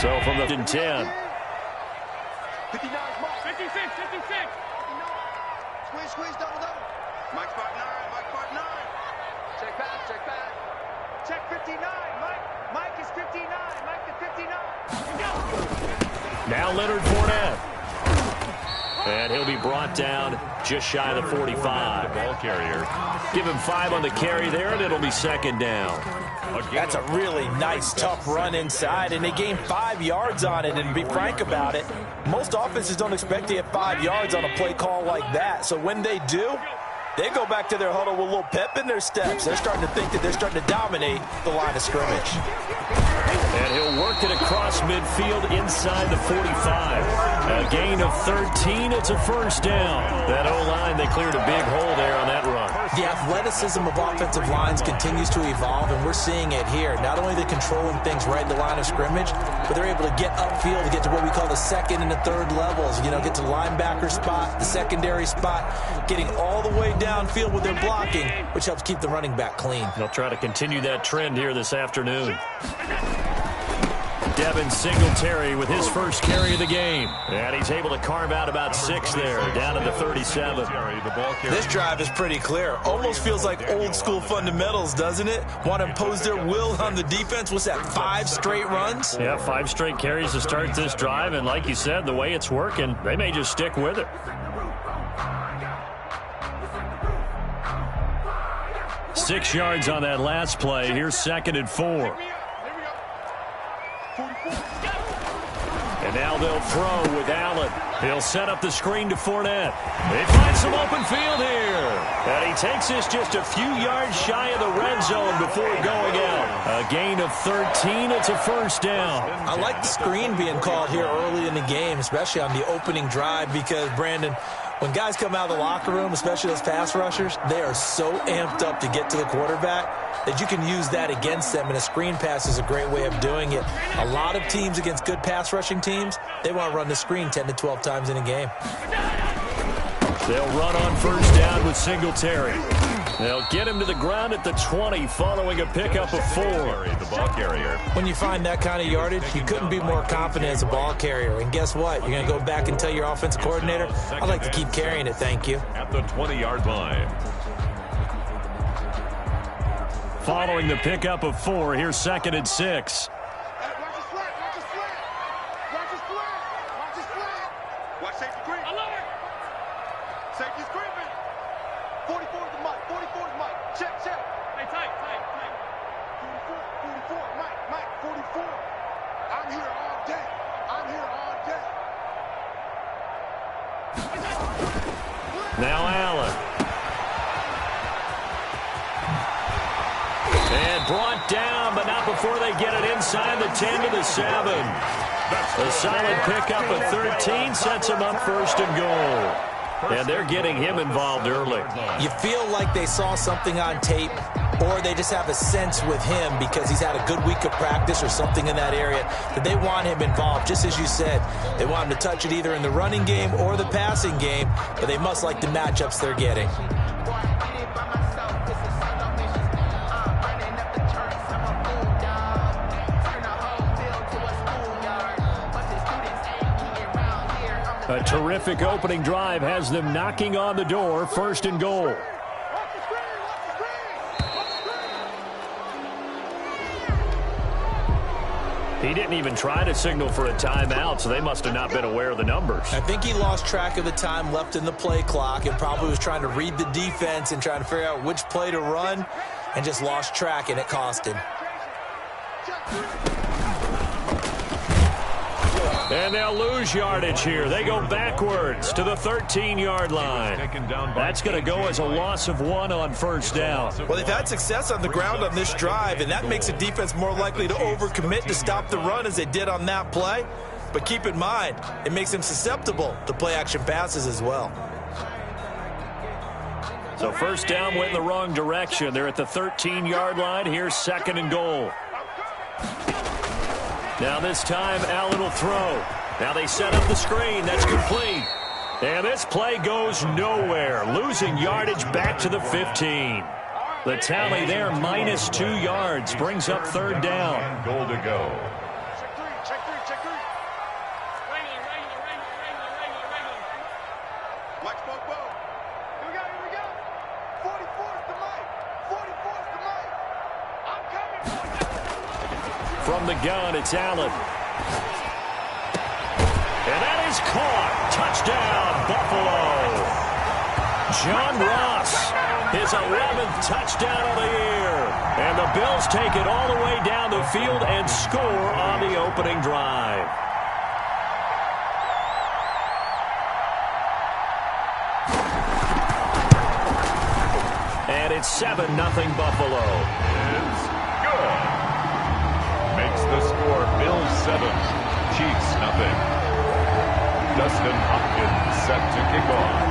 So from the 10. 59, 56, 56. Squeeze, double. Mike spot 9, Mike spot 9. Check back. Check 59, Mike is 59, Mike to 59. Now Leonard Fournette. And he'll be brought down just shy of the 45. The ball carrier. Give him 5 on the carry there, and it'll be second down. That's a really nice, tough run inside, and they gained 5 yards on it. And to be frank about it, most offenses don't expect to get 5 yards on a play call like that. So when they do, they go back to their huddle with a little pep in their steps. They're starting to think that they're starting to dominate the line of scrimmage. And he'll work it across midfield inside the 45. A gain of 13. It's a first down. That O-line, they cleared a big hole there on that run. The athleticism of offensive lines continues to evolve, and we're seeing it here. Not only are they controlling things right at the line of scrimmage, but they're able to get upfield to get to what we call the second and the third levels. You know, get to the linebacker spot, the secondary spot, getting all the way downfield with their blocking, which helps keep the running back clean. They'll try to continue that trend here this afternoon. Devin Singletary with his first carry of the game. And he's able to carve out about 6 there, down to the 37. This drive is pretty clear. Almost feels like old school fundamentals, doesn't it? Want to impose their will on the defense. What's that, 5 straight runs? Yeah, 5 straight carries to start this drive. And like you said, the way it's working, they may just stick with it. 6 yards on that last play. Here's 2nd and 4. And now they'll throw with Allen. He'll set up the screen to Fournette. They find some open field here. And he takes this just a few yards shy of the red zone before going out. A gain of 13. It's a first down. I like the screen being called here early in the game, especially on the opening drive, because, Brandon, when guys come out of the locker room, especially those pass rushers, they are so amped up to get to the quarterback that you can use that against them, and a screen pass is a great way of doing it. A lot of teams against good pass rushing teams, they want to run the screen 10 to 12 times in a game. They'll run on first down with Singletary. They'll get him to the ground at the 20 following a pickup of 4. The ball carrier. When you find that kind of yardage, you couldn't be more confident as a ball carrier. And guess what? You're going to go back and tell your offensive coordinator, I'd like to keep carrying it, thank you. At the 20-yard line. Following the pickup of 4, here's 2nd and 6. Watch safety green. I love it. Safety's creeping. 44 to Mike. 44 to Mike. Check. Hey, tight. 44. Mike, 44. I'm here all day. Now Allen. And brought down, but not before they get it inside the 10 to the 7. A solid pickup of 13 sets him up 1st and goal. And they're getting him involved early. You feel like they saw something on tape, or they just have a sense with him because he's had a good week of practice or something in that area that they want him involved. Just as you said, they want him to touch it either in the running game or the passing game, but they must like the matchups they're getting. A terrific opening drive has them knocking on the door, 1st and goal. He didn't even try to signal for a timeout, so they must have not been aware of the numbers. I think he lost track of the time left in the play clock and probably was trying to read the defense and trying to figure out which play to run and just lost track, and it cost him. And they'll lose yardage here. They go backwards to the 13-yard line. That's going to go as a loss of 1 on first down. Well, they've had success on the ground on this drive, and that makes the defense more likely to overcommit to stop the run as they did on that play. But keep in mind, it makes them susceptible to play-action passes as well. So first down went in the wrong direction. They're at the 13-yard line. Here's 2nd and goal. Now this time, Allen will throw. Now they set up the screen. That's complete. And this play goes nowhere. Losing yardage back to the 15. The tally there, -2 yards. Brings up 3rd down. Goal to go. Check gun. It's Allen. And that is caught. Touchdown, Buffalo. John Ross, his 11th touchdown of the year. And the Bills take it all the way down the field and score on the opening drive. And it's 7-0 Buffalo. It's good. Makes the score Bills 7, Chiefs nothing. Dustin Hopkins set to kick off.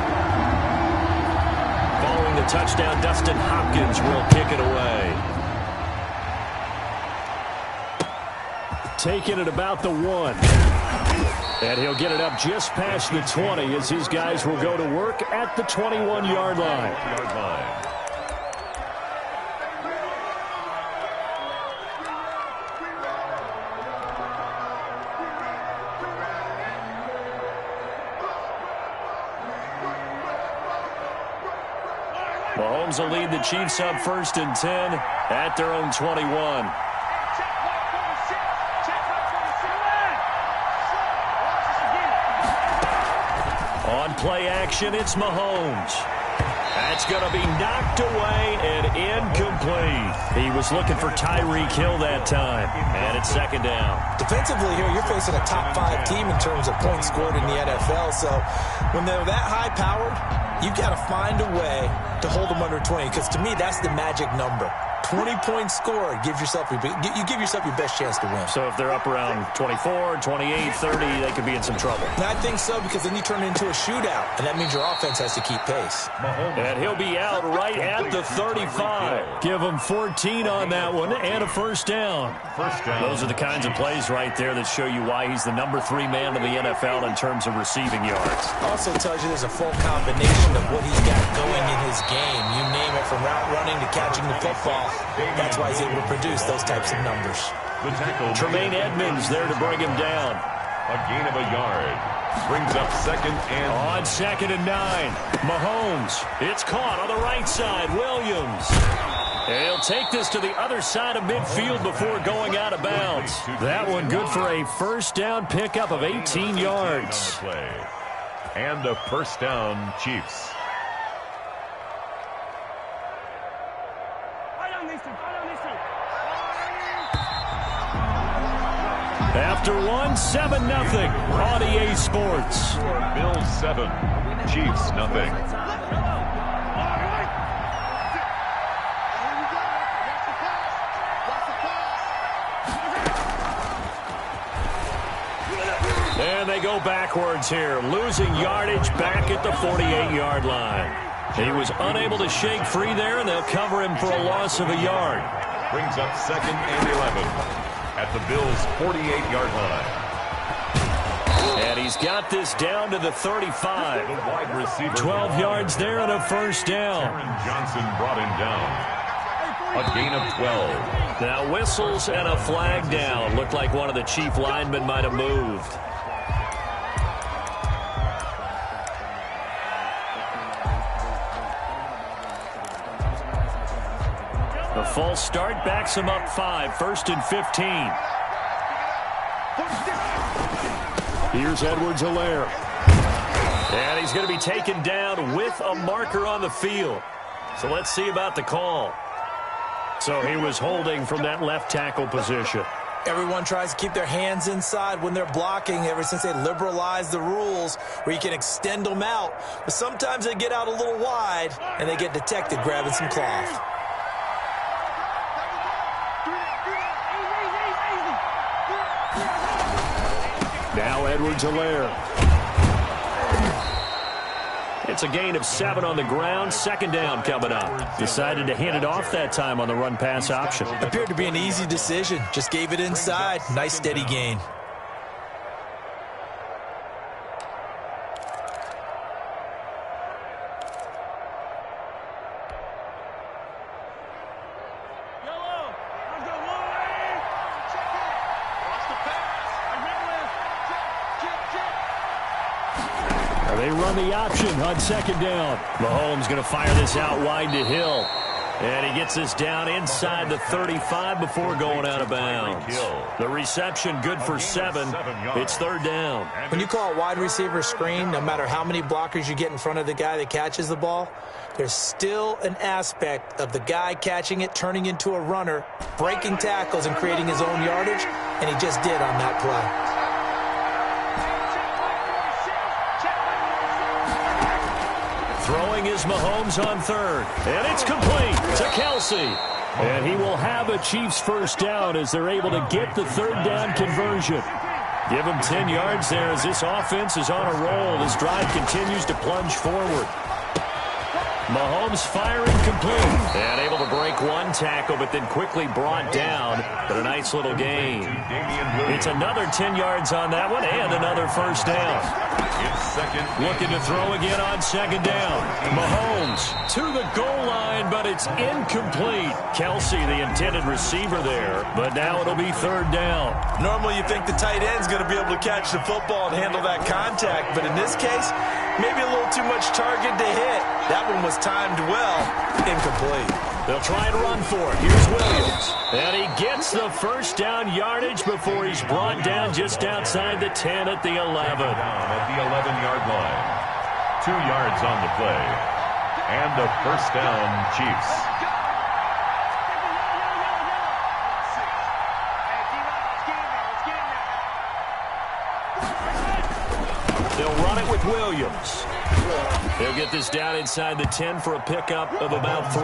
Following the touchdown, Dustin Hopkins will kick it away. Taking it about the 1. And he'll get it up just past the 20 as his guys will go to work at the 21-yard line. Mahomes will lead the Chiefs up 1st and 10 at their own 21. On play action, it's Mahomes. That's going to be knocked away and incomplete. He was looking for Tyreek Hill that time, and it's 2nd down. Defensively here, you're facing a top 5 team in terms of points scored in the NFL, so when they're that high-powered, you've got to find a way to hold them under 20, because to me, that's the magic number. 20 points scored, you give yourself your best chance to win. So if they're up around 24, 28, 30, they could be in some trouble. And I think so, because then you turn it into a shootout, and that means your offense has to keep pace. And he'll be out right at the 35. Give him 14 on that one and a 1st down. Those are the kinds of plays right there that show you why he's the number 3 man in the NFL in terms of receiving yards. Also tells you there's a full combination of what he's got going in his game. You name it, from route running to catching the football. That's why he's able to produce those types of numbers. Tremaine Edmonds there to bring him down. A gain of a yard. Brings up 2nd and... On 2nd and 9. Mahomes. It's caught on the right side. Williams. And he'll take this to the other side of midfield before going out of bounds. That one good for a 1st down pickup of 18 yards. And a 1st down, Chiefs. After 1, 7-0 on EA Sports. Bills 7, Chiefs nothing. And they go backwards here, losing yardage back at the 48-yard line. He was unable to shake free there, and they'll cover him for a loss of a yard. Brings up 2nd and 11. At the Bills' 48-yard line. And he's got this down to the 35. The wide receiver. 12 yards there and a 1st down. Aaron Johnson brought him down. A gain of 12. Now whistles and a flag down. Looked like one of the Chief linemen might have moved. The false start backs him up 5, 1st and 15. Here's Edwards-Helaire. And he's going to be taken down with a marker on the field. So let's see about the call. So he was holding from that left tackle position. Everyone tries to keep their hands inside when they're blocking ever since they liberalized the rules where you can extend them out. But sometimes they get out a little wide and they get detected grabbing some cloth. Now Edwards-Helaire. It's a gain of 7 on the ground. 2nd down coming up. Decided to hand it off that time on the run-pass option. Appeared to be an easy decision. Just gave it inside. Nice steady gain. They run the option on 2nd down. Mahomes going to fire this out wide to Hill. And he gets this down inside the 35 before going out of bounds. The reception good for 7. It's third down. When you call a wide receiver screen, no matter how many blockers you get in front of the guy that catches the ball, there's still an aspect of the guy catching it, turning into a runner, breaking tackles and creating his own yardage, and he just did on that play. Throwing is Mahomes on third, and it's complete to Kelsey. And he will have a Chiefs first down as they're able to get the third down conversion. Give him 10 yards there as this offense is on a roll. This drive continues to plunge forward. Mahomes firing complete and able to break one tackle, but then quickly brought down. But a nice little gain. It's another 10 yards on that one and another first down. Looking to throw again on second down. Mahomes to the goal line, but it's incomplete. Kelsey, the intended receiver there, but now it'll be third down. Normally you think the tight end's going to be able to catch the football and handle that contact, but in this case, maybe a little too much target to hit. That one was timed well. Incomplete. They'll try and run for it. Here's Williams. And he gets the first down yardage before he's brought down just outside the 10 at the 11. At the 11-yard line. 2 yards on the play. And a first down, Chiefs. They'll run it with Williams. They'll get this down inside the 10 for a pickup of about 3.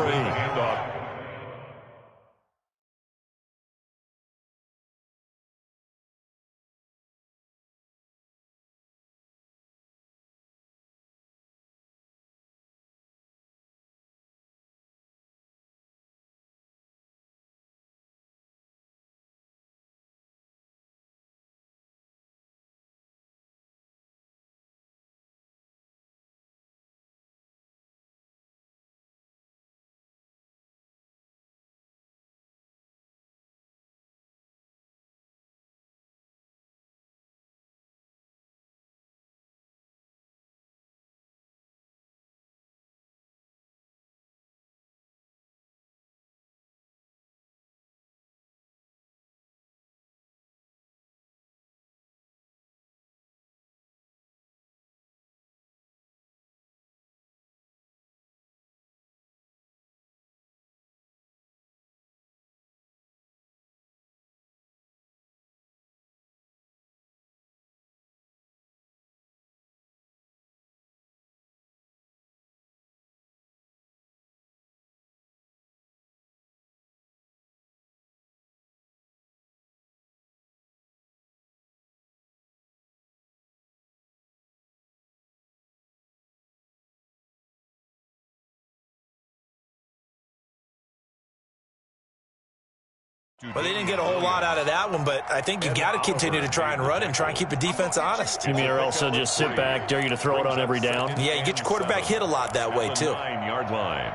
Well, they didn't get a whole lot out of that one, but I think you got to continue to try and run and try and keep the defense honest. You mean or also just sit back, dare you to throw it on every down? Yeah, you get your quarterback hit a lot that way, too. 9-yard line.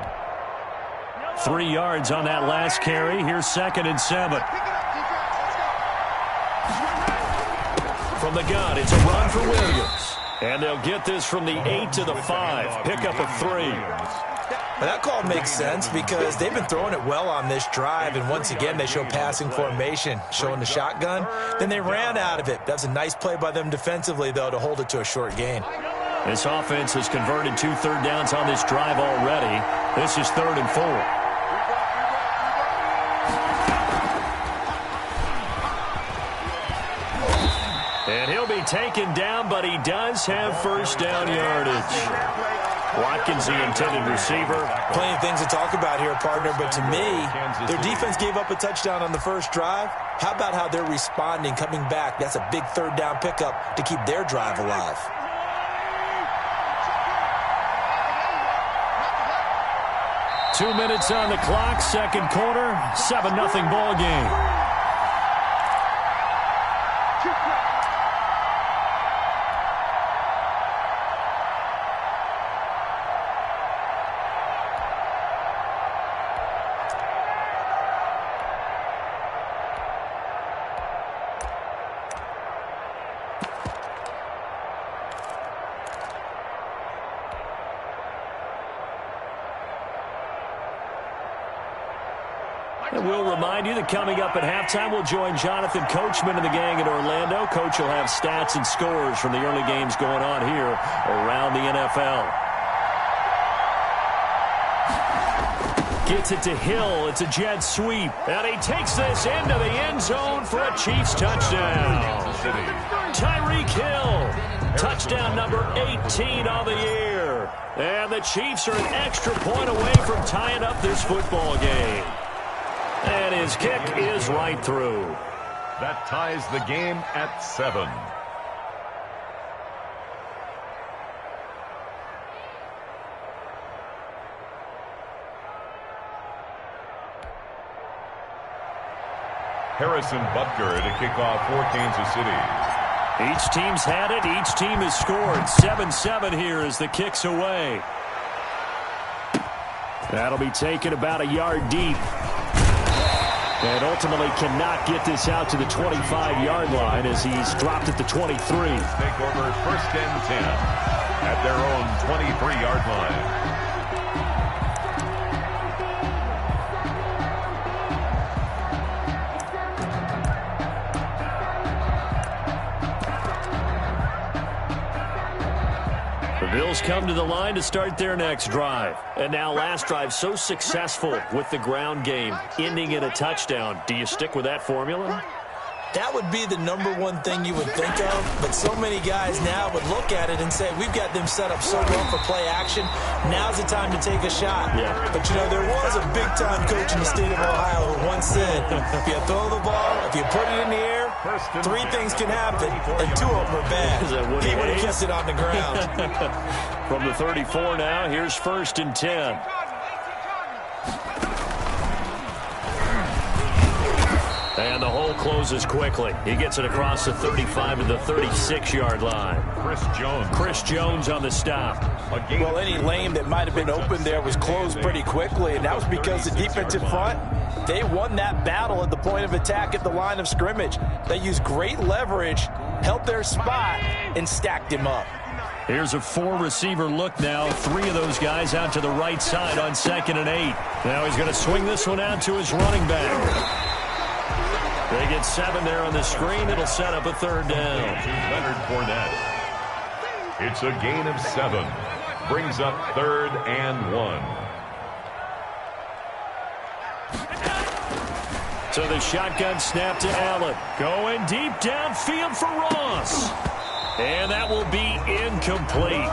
3 yards on that last carry. Here's 2nd and 7. From the gun, it's a run for Williams. And they'll get this from the 8 to the 5. Pickup of 3. Well, that call makes sense because they've been throwing it well on this drive, and once again they show passing formation, showing the shotgun. Then they ran out of it. That's a nice play by them defensively, though, to hold it to a short gain. This offense has converted 2 third downs on this drive already. This is 3rd and 4. And he'll be taken down, but he does have first down yardage. Watkins, the intended receiver. Plenty of things to talk about here, partner, but to me, their defense gave up a touchdown on the first drive. How about how they're responding, coming back? That's a big third down pickup to keep their drive alive. Two minutes on the clock, second quarter, 7-0 ball game. we'll remind you that coming up at halftime, we'll join Jonathan Coachman and the gang in Orlando. Coach will have stats and scores from the early games going on here around the NFL. Gets it to Hill. It's a jet sweep. And he takes this into the end zone for a Chiefs touchdown. Tyreek Hill. Touchdown number 18 on the year. And the Chiefs are an extra point away from tying up this football game. And his kick is right through. That ties the game at 7. Harrison Butker to kick off for Kansas City. Each team's had it. Each team has scored. 7-7 here as the kick's away. That'll be taken about a yard deep. And ultimately cannot get this out to the 25-yard line as he's dropped at the 23. Take over 1st and 10 at their own 23-yard line. Bills come to the line to start their next drive. And now last drive so successful with the ground game, ending in a touchdown. Do you stick with that formula? That would be the #1 thing you would think of, but so many guys now would look at it and say, we've got them set up so well for play action. Now's the time to take a shot. Yeah. But, you know, there was a big-time coach in the state of Ohio who once said, if you throw the ball, if you put it in the air, 3 things can happen, and 2 of them are bad. He would have kept it on the ground. From the 34 now, here's 1st and 10. And the hole closes quickly. He gets it across the 35 to the 36-yard line. Chris Jones on the stop. Well, any lane that might have been open there was closed pretty quickly, and that was because the defensive front, they won that battle at the point of attack at the line of scrimmage. They used great leverage, held their spot, and stacked him up. Here's a 4-receiver look now. 3 of those guys out to the right side on 2nd and 8. Now he's going to swing this one out to his running back. They get 7 there on the screen. It'll set up a 3rd down. Leonard Fournette. It's a gain of 7. Brings up 3rd and 1. So the shotgun snap to Allen. Going deep downfield for Ross. And that will be incomplete.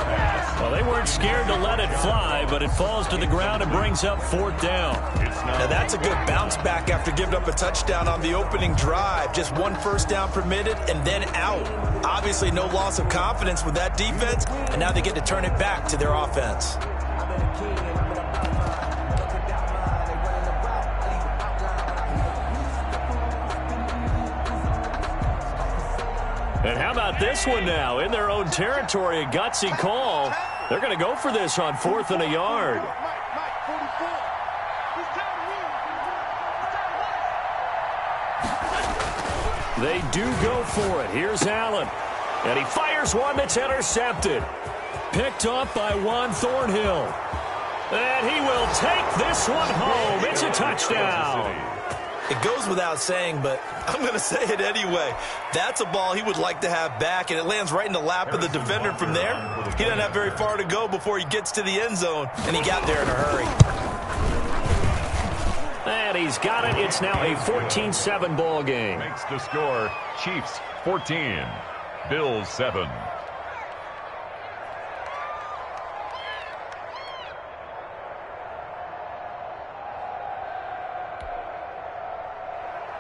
Well, they weren't scared to let it fly, but it falls to the ground and brings up 4th down. Now that's a good bounce back after giving up a touchdown on the opening drive. Just 1 first down permitted and then out. Obviously no loss of confidence with that defense, and now they get to turn it back to their offense. And how about this one now? In their own territory, a gutsy call. They're going to go for this on 4th and a yard. They do go for it. Here's Allen. And he fires one that's intercepted. Picked off by Juan Thornhill. And he will take this one home. It's a touchdown. It goes without saying, but I'm going to say it anyway. That's a ball he would like to have back, and it lands right in the lap of the defender from there. He doesn't have very far to go before he gets to the end zone, and he got there in a hurry. And he's got it. It's now a 14-7 ball game. Makes the score Chiefs 14, Bills 7.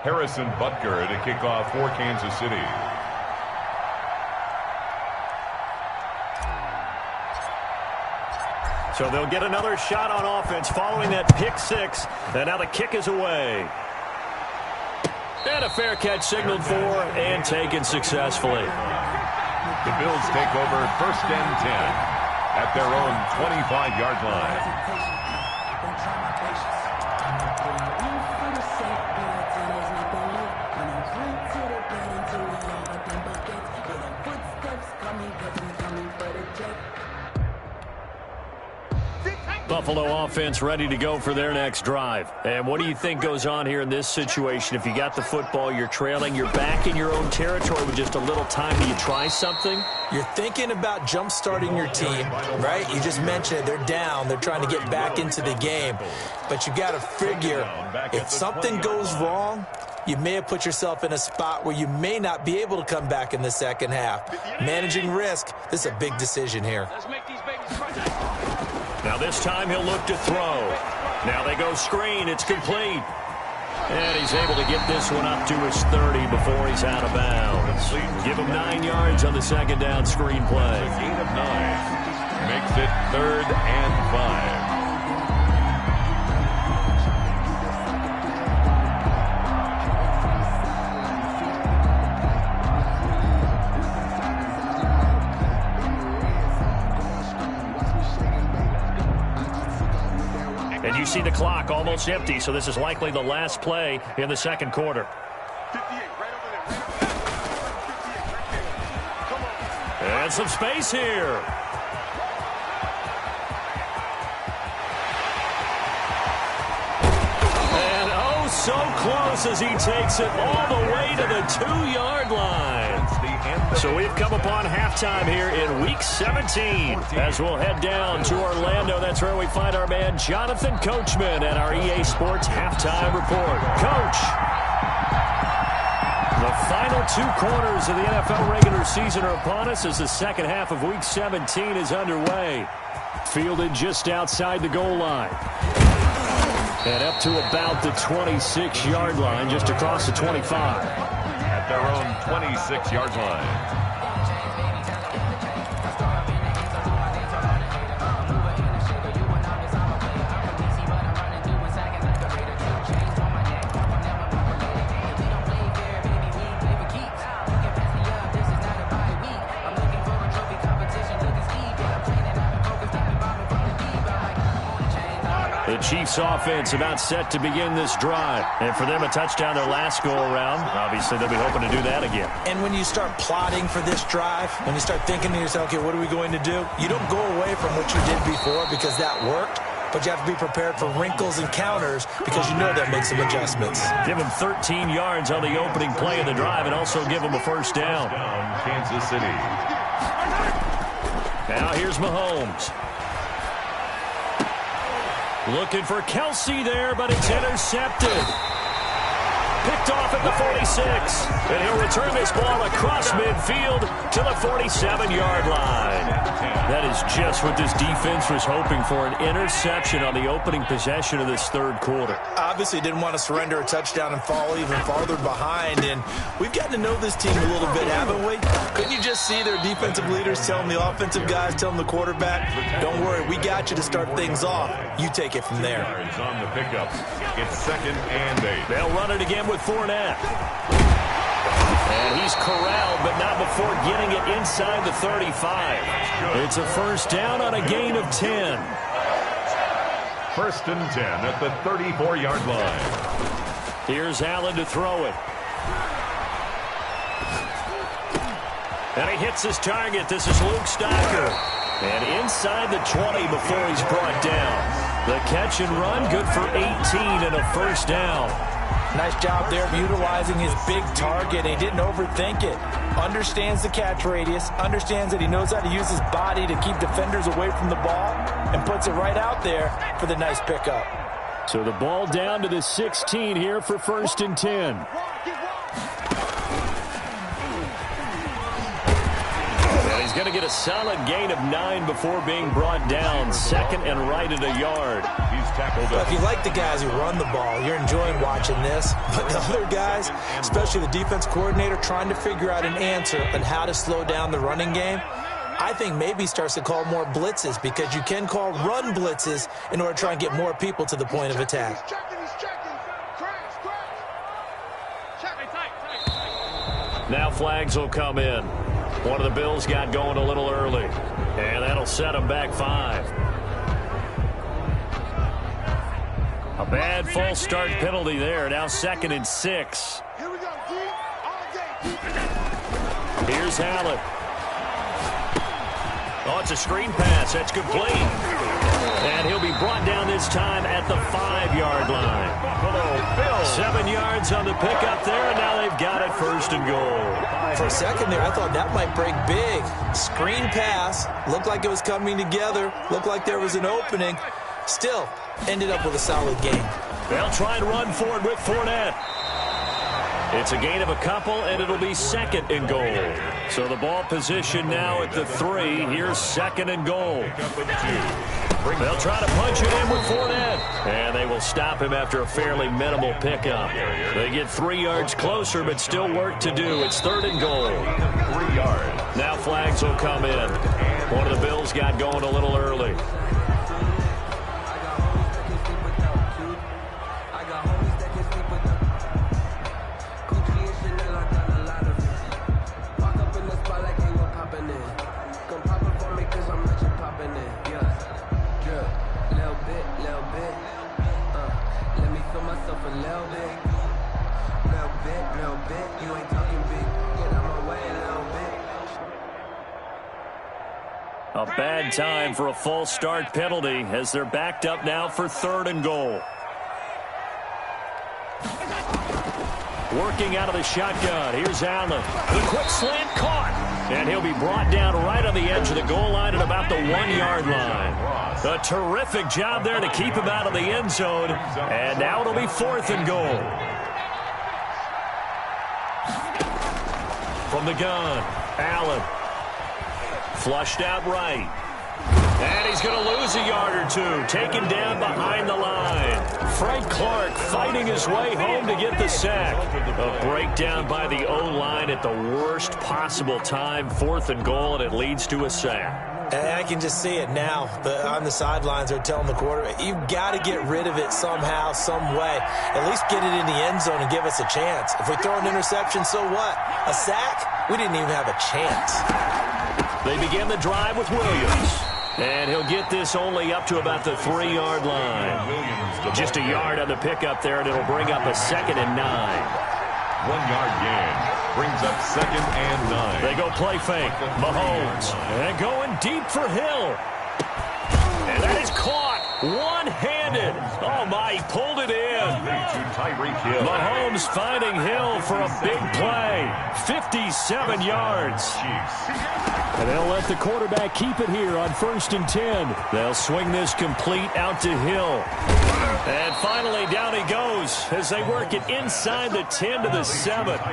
Harrison Butker to kick off for Kansas City. So they'll get another shot on offense following that pick 6. And now the kick is away. And a fair catch signaled for and taken successfully. The Bills take over 1st and 10 at their own 25-yard line. Buffalo offense ready to go for their next drive. And what do you think goes on here in this situation? If you got the football, you're trailing, you're back in your own territory with just a little time. Do you try something? You're thinking about jump-starting your team, right? You just mentioned it. They're down. They're trying to get back into the game. But you got to figure, if something goes wrong, you may have put yourself in a spot where you may not be able to come back in the second half. Managing risk, this is a big decision here. Now this time he'll look to throw. Now they go screen. It's complete. And he's able to get this one up to his 30 before he's out of bounds. Give him 9 yards on the second down screen play. Gain of 9 makes it 3rd and 5. And you see the clock almost empty, so this is likely the last play in the second quarter. 58, right over there. Come on. And some space here. And oh, so close as he takes it all the way to the 2-yard line. So we've come upon halftime here in Week 17. As we'll head down to Orlando, that's where we find our man Jonathan Coachman at our EA Sports Halftime Report. Coach, the final 2 quarters of the NFL regular season are upon us as the second half of Week 17 is underway. Fielded just outside the goal line. And up to about the 26-yard line, just across the 25. At their own 26-yard line. The Chiefs offense about set to begin this drive. And for them, a touchdown their last go-around. Obviously, they'll be hoping to do that again. And when you start plotting for this drive, when you start thinking to yourself, okay, what are we going to do? You don't go away from what you did before because that worked. But you have to be prepared for wrinkles and counters because you know they'll make some adjustments. Give them 13 yards on the opening play of the drive and also give them a first down. Kansas City. Now here's Mahomes. Looking for Kelsey there, but it's intercepted. Picked off at the 46. And he'll return this ball across midfield to the 47-yard line. That is just what this defense was hoping for, an interception on the opening possession of this third quarter. Obviously didn't want to surrender a touchdown and fall even farther behind. And we've gotten to know this team a little bit, haven't we? Couldn't you just see their defensive leaders telling the offensive guys, telling the quarterback, don't worry, we got you to start things off. You take it from there. On the pickup. It's 2nd and 8. They'll run it again with Fournette. And he's corralled, but not before getting it inside the 35. It's a first down on a gain of 10. 1st and 10 at the 34-yard line. Here's Allen to throw it. And he hits his target. This is Luke Stocker. And inside the 20 before he's brought down. The catch and run, good for 18 and a first down. Nice job there of utilizing his big target. He didn't overthink it. Understands the catch radius. Understands that he knows how to use his body to keep defenders away from the ball. And puts it right out there for the nice pickup. So the ball down to the 16 here for 1st and 10. He's going to get a solid gain of 9 before being brought down. 2nd and right at a yard. He's tackled up. If you like the guys who run the ball, you're enjoying watching this. But the other guys, especially the defense coordinator, trying to figure out an answer on how to slow down the running game, I think maybe starts to call more blitzes because you can call run blitzes in order to try and get more people to the point of attack. Now flags will come in. One of the Bills got going a little early, and that'll set them back 5. A bad false start penalty there. Now 2nd and 6. Here we go, D. All day. Here's Allen. Oh, it's a screen pass. That's complete. And he'll be brought down this time at the 5-yard line. 7 yards on the pickup there, and now they've got it first and goal. For a second there, I thought that might break big. Screen pass. Looked like it was coming together. Looked like there was an opening. Still, ended up with a solid game. They'll try and run forward with Fournette. It's a gain of a couple, and it'll be second and goal. So the ball position now at the 3. Here's second and goal. They'll try to punch it in with Fournette. And they will stop him after a fairly minimal pickup. They get 3 yards closer, but still work to do. It's third and goal. 3 yards. Now flags will come in. One of the Bills got going a little early. A bad time for a false start penalty as they're backed up now for third and goal. Working out of the shotgun. Here's Allen. The quick slant caught. And he'll be brought down right on the edge of the goal line at about the 1-yard line. A terrific job there to keep him out of the end zone. And now it'll be fourth and goal. From the gun, Allen. Flushed out right. And he's going to lose a yard or two. Taken down behind the line. Frank Clark fighting his way home to get the sack. A breakdown by the O-line at the worst possible time. Fourth and goal, and it leads to a sack. And I can just see it now. On the sidelines, they're telling the quarterback, you've got to get rid of it somehow, some way. At least get it in the end zone and give us a chance. If we throw an interception, so what? A sack? We didn't even have a chance. They begin the drive with Williams. And he'll get this only up to about the 3-yard line. Just a yard on the pickup there, and it'll bring up a 2nd and 9. 1-yard gain. Brings up 2nd and 9. They go play fake. Mahomes. And going deep for Hill. And that is caught. One-handed. Oh, my, he pulled it in. Mahomes finding Hill for a big play. 57 yards. And they'll let the quarterback keep it here on 1st and 10. They'll swing this complete out to Hill. And finally, down he goes as they work it inside the 10 to the 7. 33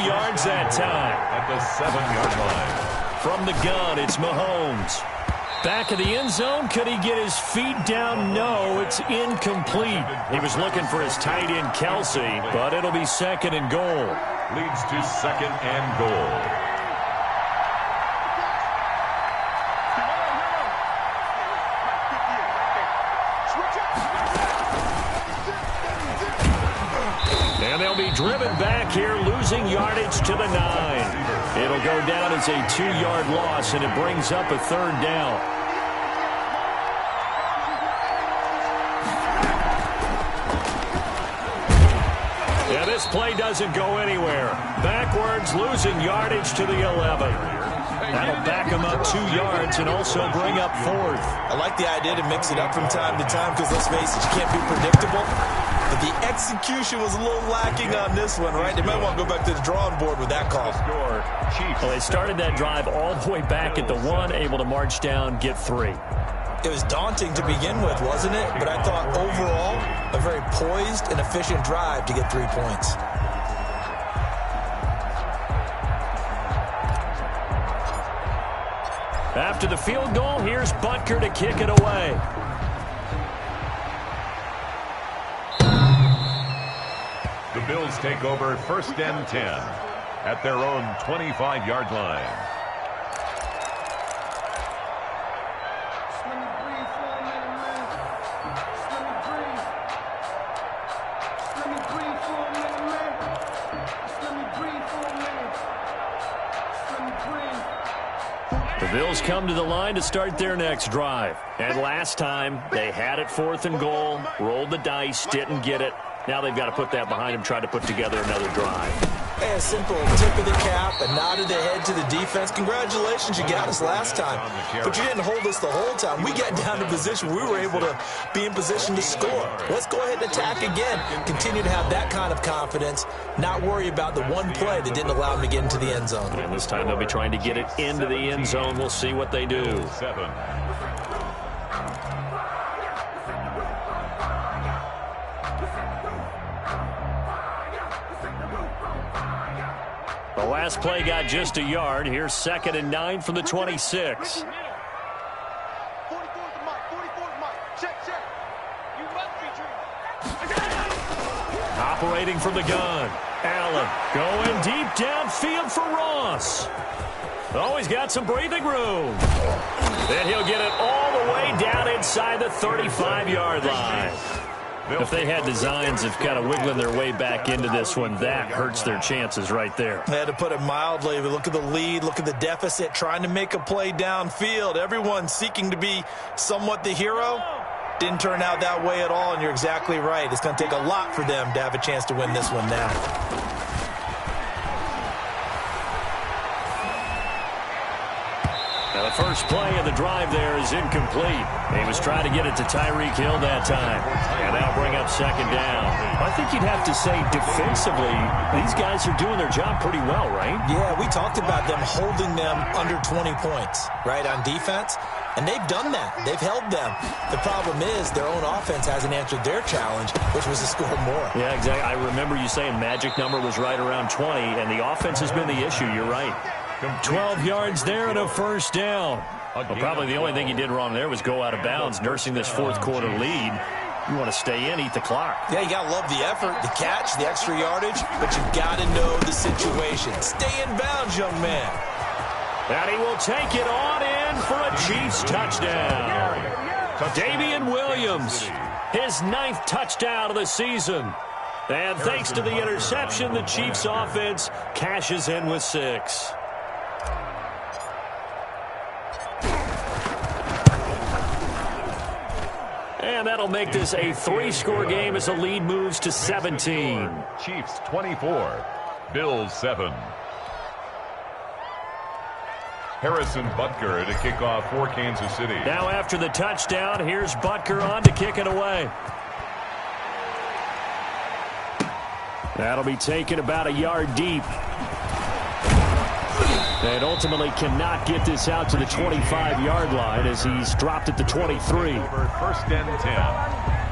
yards that time. At the 7-yard line. From the gun, it's Mahomes. Back of the end zone, could he get his feet down? No, it's incomplete. He was looking for his tight end, Kelsey, but it'll be 2nd and goal. Leads to 2nd and goal. And they'll be driven back here, losing yardage to the 9. It'll go down as a 2-yard loss, and it brings up a 3rd down. Yeah, this play doesn't go anywhere. Backwards, losing yardage to the 11. That'll back them up 2 yards and also bring up 4th. I like the idea to mix it up from time to time because, let's face it, you can't be predictable. But the execution was a little lacking on this one, right? They might want to go back to the drawing board with that call. Well, they started that drive all the way back at the 1, able to march down, get 3. It was daunting to begin with, wasn't it? But I thought overall, a very poised and efficient drive to get 3 points. After the field goal, here's Butker to kick it away. The Bills take over 1st and 10 at their own 25-yard line. The Bills come to the line to start their next drive. And last time, they had it 4th and goal, rolled the dice, didn't get it. Now they've got to put that behind them, try to put together another drive. Hey, a simple tip of the cap, a nod of the head to the defense. Congratulations, you got us last time. But you didn't hold us the whole time. We got down to position. We were able to be in position to score. Let's go ahead and attack again. Continue to have that kind of confidence, not worry about the one play that didn't allow them to get into the end zone. And this time they'll be trying to get it into the end zone. We'll see what they do. 7. The last play got just a yard. Here's 2nd and 9 from the 26. 44's the Mike. 44's Mike. Check. You must be dreaming. Operating from the gun. Allen going deep downfield for Ross. Oh, he's got some breathing room. Then he'll get it all the way down inside the 35-yard line. If they had designs of kind of wiggling their way back into this one, that hurts their chances right there. I had to put it mildly, but look at the lead, look at the deficit, trying to make a play downfield. Everyone seeking to be somewhat the hero. Didn't turn out that way at all, and you're exactly right. It's going to take a lot for them to have a chance to win this one now. Now the first play of the drive there is incomplete. He was trying to get it to Tyreek Hill that time. And that'll bring up 2nd down. I think you'd have to say defensively, these guys are doing their job pretty well, right? Yeah, we talked about them holding them under 20 points, right, on defense. And they've done that. They've held them. The problem is their own offense hasn't answered their challenge, which was to score more. Yeah, exactly. I remember you saying magic number was right around 20, and the offense has been the issue. You're right. 12 yards there and a 1st down. Well, probably the only thing he did wrong there was go out of bounds, nursing this 4th quarter lead. You want to stay in, eat the clock. Yeah, you got to love the effort, the catch, the extra yardage, but you got to know the situation. Stay in bounds, young man. And he will take it on in for a Chiefs touchdown. Damian Williams, his 9th touchdown of the season. And thanks to the interception, the Chiefs offense cashes in with 6. And that'll make this a 3-score game as the lead moves to 17. Chiefs 24, Bills 7. Harrison Butker to kick off for Kansas City. Now after the touchdown, here's Butker on to kick it away. That'll be taken about a yard deep. And ultimately cannot get this out to the 25-yard line as he's dropped at the 23. Over 1st and 10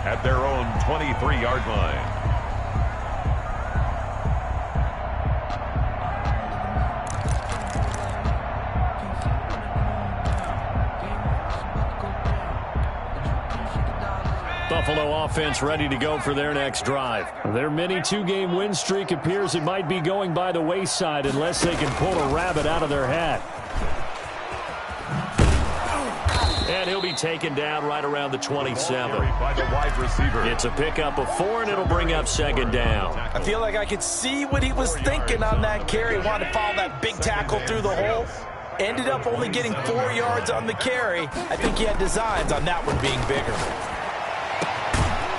at their own 23-yard line. Buffalo offense ready to go for their next drive. Their mini 2-game win streak appears it might be going by the wayside unless they can pull a rabbit out of their hat. And he'll be taken down right around the 27. By the wide receiver. It's a pickup of 4, and it'll bring up 2nd down. I feel like I could see what he was thinking on that carry. Wanted to follow that big tackle through the hole. Ended up only getting 4 yards on the carry. I think he had designs on that one being bigger.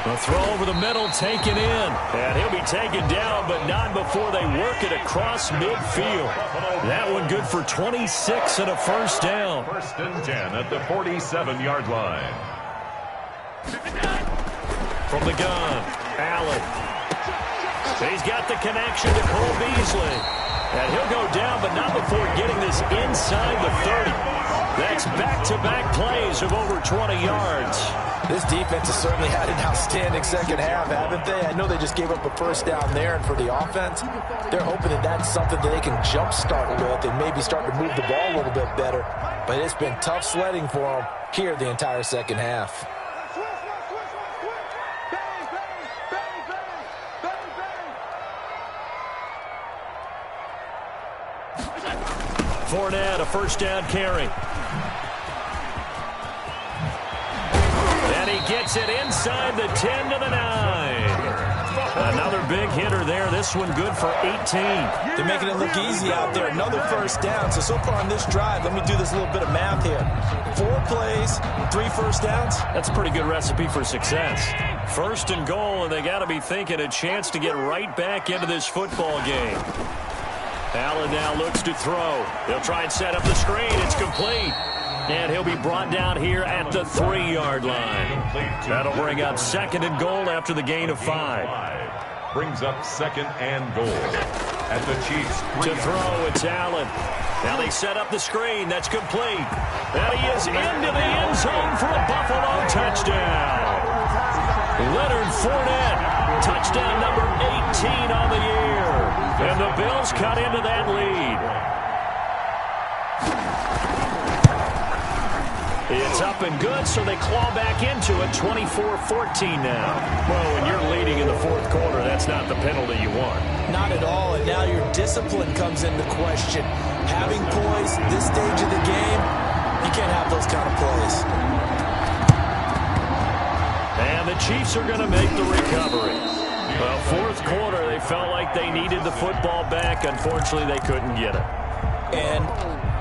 A throw over the middle, taken in. And he'll be taken down, but not before they work it across midfield. That one good for 26 and a 1st down. 1st and 10 at the 47-yard line. From the gun, Allen. He's got the connection to Cole Beasley. And he'll go down, but not before getting this inside the 30. That's back-to-back plays of over 20 yards. This defense has certainly had an outstanding 2nd half, haven't they? I know they just gave up a 1st down there, and for the offense, they're hoping that that's something that they can jumpstart with and maybe start to move the ball a little bit better. But it's been tough sledding for them here the entire 2nd half. Fournette, a 1st down carry. And he gets it inside the 10 to the 9. Another big hitter there. This one good for 18. They're making it look easy out there. Another 1st down. So far on this drive, let me do this little bit of math here. 4 plays, 3 1st downs. That's a pretty good recipe for success. First and goal, and they got to be thinking a chance to get right back into this football game. Allen now looks to throw. He'll try and set up the screen. It's complete. And he'll be brought down here at the 3-yard line. That'll bring up second and goal after the gain of 5. Brings up second and goal at the Chiefs. To throw, it's Allen. Now they set up the screen. That's complete. And he is into the end zone for a Buffalo touchdown. Leonard Fournette, touchdown number 18 on the year. And the Bills cut into that lead. It's up and good, so they claw back into it, 24-14 now. Well, when you're leading in the fourth quarter, that's not the penalty you want. Not at all, and now your discipline comes into question. Having poise this stage of the game, you can't have those kind of plays. And the Chiefs are going to make the recovery. Well, fourth quarter, they felt like they needed the football back. Unfortunately, they couldn't get it. And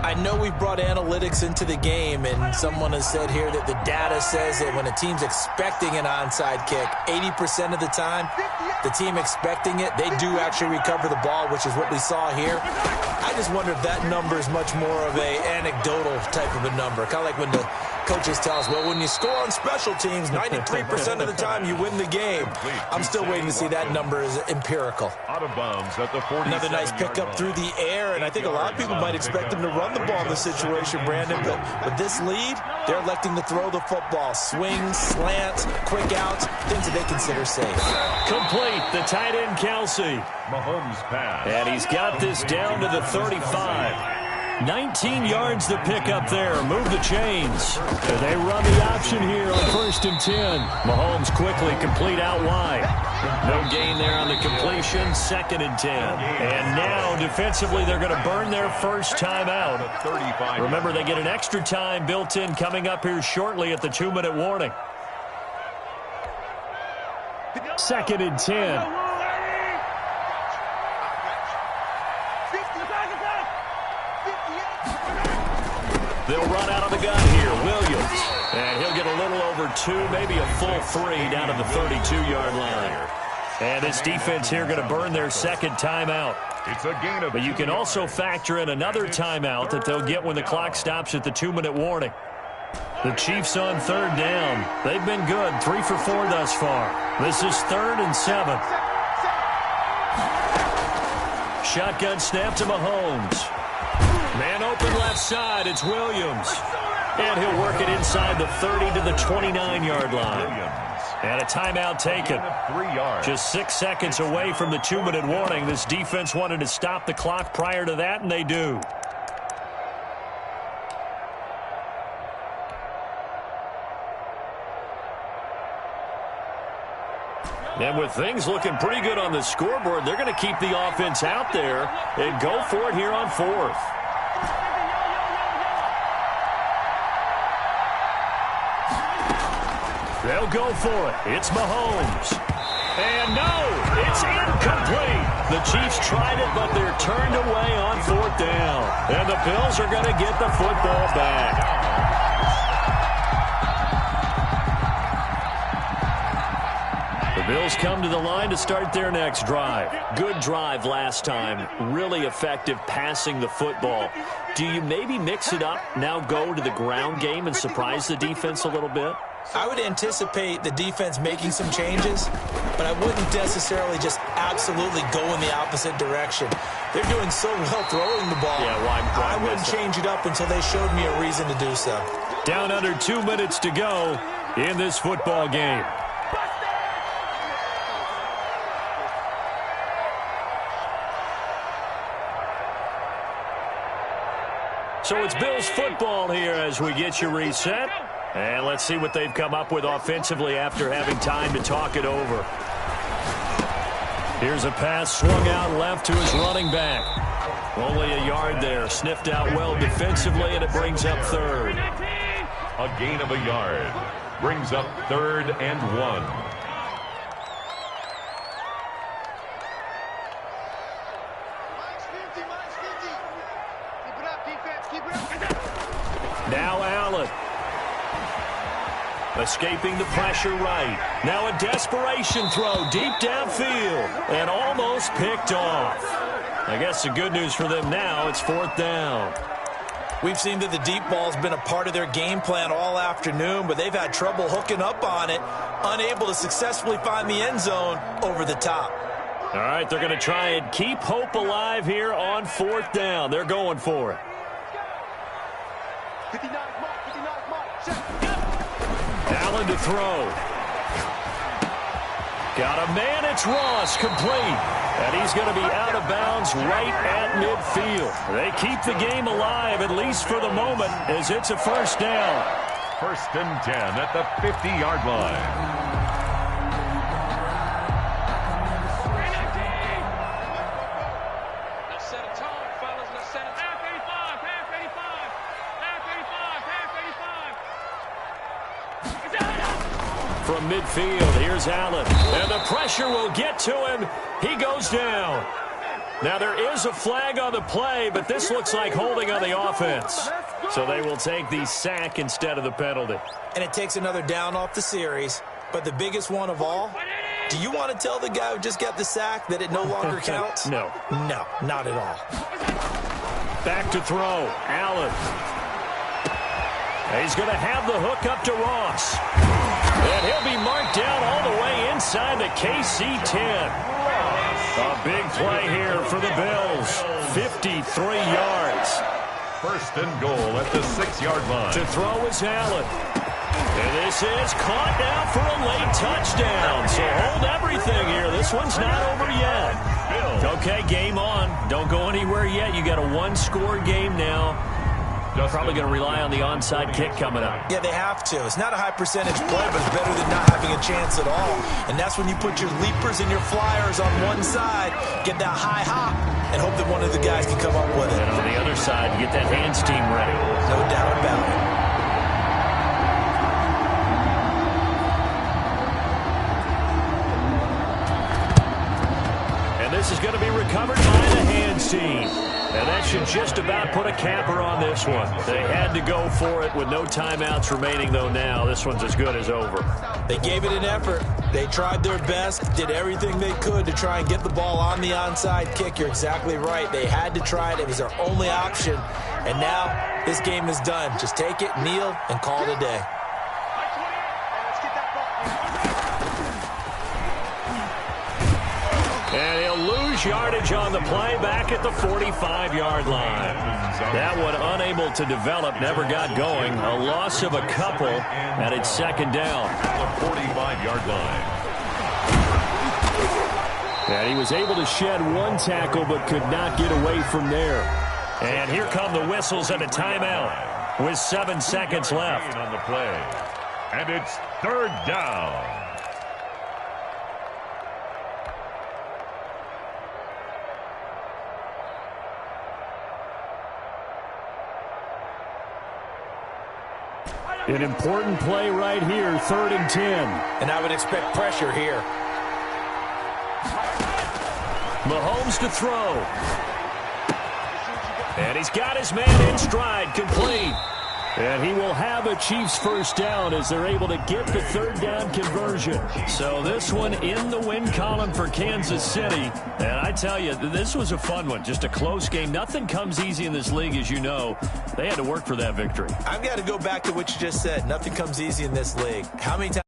I know we've brought analytics into the game, and someone has said here that the data says that when a team's expecting an onside kick, 80% of the time, the team expecting it, they do actually recover the ball, which is what we saw here. I just wonder if that number is much more of a anecdotal type of a number, kind of like when the coaches tell us, well, when you score on special teams, 93% of the time you win the game. I'm still waiting to see that number is empirical. Out of bounds at the 47. Another nice pickup through the air, and I think a lot of people might expect them to run the ball in this situation, Brandon, but with this lead, they're electing to throw the football. Swings, slants, quick outs, things that they consider safe. Complete, the tight end Kelsey. Mahomes pass. And he's got this down to the 35. 19 yards to pick up there. Move the chains. And they run the option here on 1st and 10. Mahomes quickly complete out wide. No gain there on the completion. 2nd and 10. And now defensively they're going to burn their first time out. Remember, they get an extra time built in coming up here shortly at the 2-minute warning. 2nd and 10. They'll run out of the gun here. Williams. And he'll get a little over 2, maybe a full 3 down to the 32-yard line. And this defense here going to burn their second timeout. It's a gain of. But you can also factor in another timeout that they'll get when the clock stops at the 2-minute warning. The Chiefs on 3rd down. They've been good. 3 for 4 thus far. This is 3rd and 7. Shotgun snap to Mahomes. Man open left side, it's Williams. And he'll work it inside the 30 to the 29-yard line. And a timeout taken. 3 yards. Just 6 seconds away from the 2-minute warning. This defense wanted to stop the clock prior to that, and they do. And with things looking pretty good on the scoreboard, they're going to keep the offense out there and go for it here on 4th. They'll go for it. It's Mahomes. And no, it's incomplete. The Chiefs tried it, but they're turned away on 4th down. And the Bills are going to get the football back. The Bills come to the line to start their next drive. Good drive last time. Really effective passing the football. Do you maybe mix it up, now go to the ground game and surprise the defense a little bit? I would anticipate the defense making some changes, but I wouldn't necessarily just absolutely go in the opposite direction. They're doing so well throwing the ball. Yeah, why I wouldn't change it up until they showed me a reason to do so. Down under 2 minutes to go in this football game. So it's Bills football here as we get you reset. And let's see what they've come up with offensively after having time to talk it over. Here's a pass swung out left to his running back. Only a yard there. Sniffed out well defensively, and it brings up 3rd. A gain of a yard. Brings up 3rd and 1. Now Allen. Escaping the pressure right. Now a desperation throw deep downfield and almost picked off. I guess the good news for them now, it's 4th down. We've seen that the deep ball's been a part of their game plan all afternoon, but they've had trouble hooking up on it, unable to successfully find the end zone over the top. All right, they're going to try and keep hope alive here on 4th down. They're going for it. 59, Mark, check. Allen to throw. Got a man, it's Ross, complete. And he's going to be out of bounds right at midfield. They keep the game alive, at least for the moment, as it's a 1st down. 1st and 10 at the 50-yard line. From midfield, here's Allen. And the pressure will get to him. He goes down. Now there is a flag on the play, but this looks like holding on the offense. So they will take the sack instead of the penalty. And it takes another down off the series. But the biggest one of all, do you want to tell the guy who just got the sack that it no longer counts? No. No, not at all. Back to throw. Allen. He's going to have the hook up to Ross. And he'll be marked down all the way inside the KC-10. A big play here for the Bills. 53 yards. 1st and goal at the 6-yard line. To throw is Allen. And this is caught now for a late touchdown. So hold everything here. This one's not over yet. Okay, game on. Don't go anywhere yet. You got a 1-score game now. Probably going to rely on the onside kick coming up. Yeah, they have to. It's not a high percentage play, but it's better than not having a chance at all. And that's when you put your leapers and your flyers on one side, get that high hop, and hope that one of the guys can come up with it. And on the other side, get that hands team ready. No doubt about it. And this is going to be recovered by the hands team. And that should just about put a capper on this one. They had to go for it with no timeouts remaining, though, now. This one's as good as over. They gave it an effort. They tried their best, did everything they could to try and get the ball on the onside kick. You're exactly right. They had to try it. It was their only option. And now this game is done. Just take it, kneel, and call it a day. And he'll lose yardage on the play back at the 45-yard line. That one unable to develop, never got going. A loss of a couple, and it's 2nd down. The 45-yard line. And he was able to shed one tackle, but could not get away from there. And here come the whistles and a timeout with 7 seconds left. On the play. And it's 3rd down. An important play right here, 3rd and 10. And I would expect pressure here. Mahomes to throw. And he's got his man in stride, complete. And he will have a Chiefs 1st down as they're able to get the 3rd down conversion. So this one in the win column for Kansas City. And I tell you, this was a fun one. Just a close game. Nothing comes easy in this league, as you know. They had to work for that victory. I've got to go back to what you just said. Nothing comes easy in this league. How many times